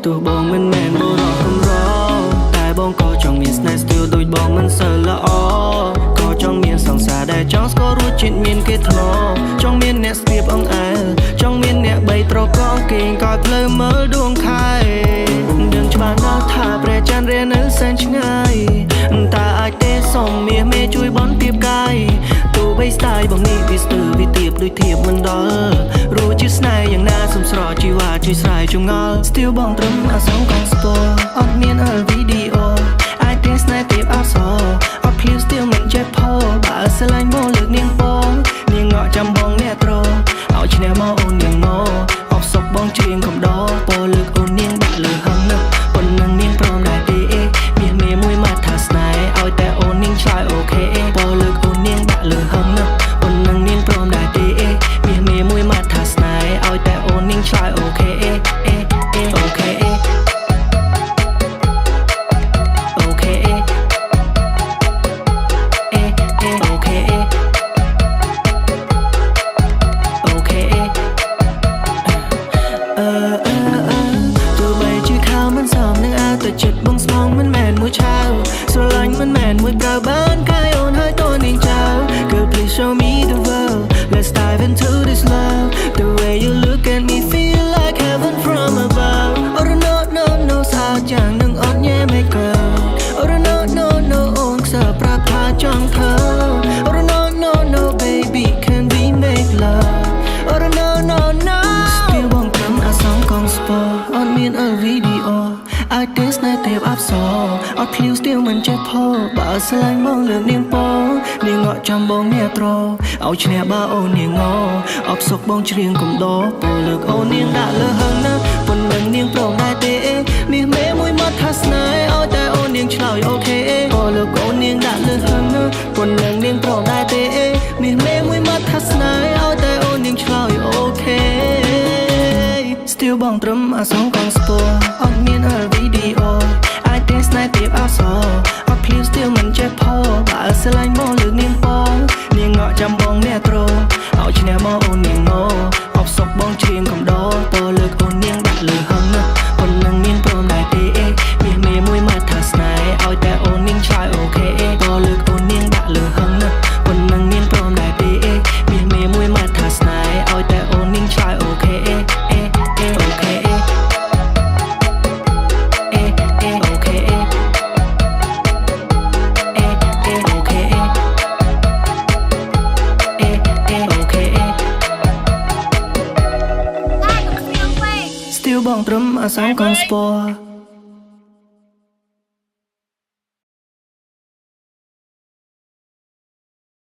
ទោះបងមិនមែនបុរសកំរតែបងក៏ចង់មានស្នេហ៍ស្ទាលដូចបងមិនសូវល្អក៏ចង់មានសង្សារដែលចង់ស្គាល់រសជាតិមានគេធ្លាប់ចង់មានអ្នកស្ទាបអង្អែលចង់មានអ្នកបីត្រកងគេងក៏ភ្លើមើលដួងខែដឹងច្បាស់ណាស់ថាព្រះច័ន្ទរានៅសែនឆ្ងាយតែអាចទេសុំមាសមេជួយបន់ទៀបកាយទោះបីស្ដាយបងនេះវាស្ទើរវាទៀបដូចធៀបមិនដល់រួចជាស្នេហ៍យ៉ាងណាសំស្រកជីវ៉ាជួយស្រ័យចងល់ស្ទាវបងត្រឹមអាសងកងស្ពរអត់មានវីដេអូអាចទេស្នេហ៍ទៀបអសអត់ភ្លាវស្ទាវមិនចេះផោបើស្រឡាញ់មកលើកនាងពងនាងងក់ចាំបងអ្នកត្រឲ្យឈ្នះមកអូននាងមកអបសុកបងច្រៀងកំដរពោលើកអូននាងដាក់លើហឹងណាប៉ុណ្ណឹងនាងព្រមដែរទេមាសមេមួយមកថាស្នេហ៍ឲ្យតែអូននាងឆ្លើយអូខេពោលើកអូននាងដាក់លើហឹងណាប៉ុណ្ណឹងនាងព្រមដែរទេមាសមេមួយមកថាស្នេហ៍ឲ្យតែអូននាងឆ្លើយអូខេអូខេចិត្តបងស្មងមិនមែនមួយឆាវស្រឡាញ់មិនមែនមួយប្រើបានកាយអូនហើយតើនាងចៅ Girl please show me the world Let's dive into this love The way you look at me feel like heaven from above Oh no no no សាយ៉ាងនឹងអត់ញ៉ែមិនកើOh no no no អូនខ្សែប្រាប់ថាចង់ធ្វើ Oh no no no baby can we make love Oh no no no ស្ទាវបងកំអាសងកងស្ពរអត់មានវីដេអូអាចទេស្នេហ៍ទេពអប្សរអត់ភ្លៀវស្ទាវមិនចេះផោបើស្រឡាញ់មកលើកនាងពងនាងងក់ចាំបងអ្នកត្រឲ្យឈ្នះបើអូននាងងអបសុកបងច្រៀងកំដរពោលើកអូននាងដាក់លើហឹងណាប៉ុណ្ណឹងនាងព្រមដែរទេមាសមេមួយមកថាស្នេហ៍ឲ្យតែអូននាងឆ្លើយអូខេពោលើកអូននាងដាក់លើហឹងណាប៉ុណ្ណឹងនាងព្រមដែរទេមាសមេមួយមកថាស្នេហ៍ឲ្យតែអូននាងឆ្លើយអូខេស្ទាវបងត្រឹមអាសងកងស្ពរអត់មានវីដេអូអាចទេស្នេហ៍ទៀបអសអត់ភ្លៀវស្ទាវមិនចេះផោបើស្រឡាញ់មកលើកនាងពងនាងងក់ចាំបងអ្នកត្រឲ្យឈ្នះមកអូននាងមកអបសុកបងច្រៀងកំដរពោលើកអូននាងដាក់លើហឹងណាប៉ុណ្ណឹងមានព្រមដែរទេមាសមេមួយមកថាស្នេហ៍ឲ្យតែអូននាងឆ្លើយអូខេពោលើកអូននាងដាក់លើហឹងណាប៉ុណ្ណឹងមានព្រមដែរទេមាសមេមួយមកថាស្នេហ៍ឲ្យតែអូននាងឆ្លើយអូខេបងត្រឹមអាសងកងស្ពរ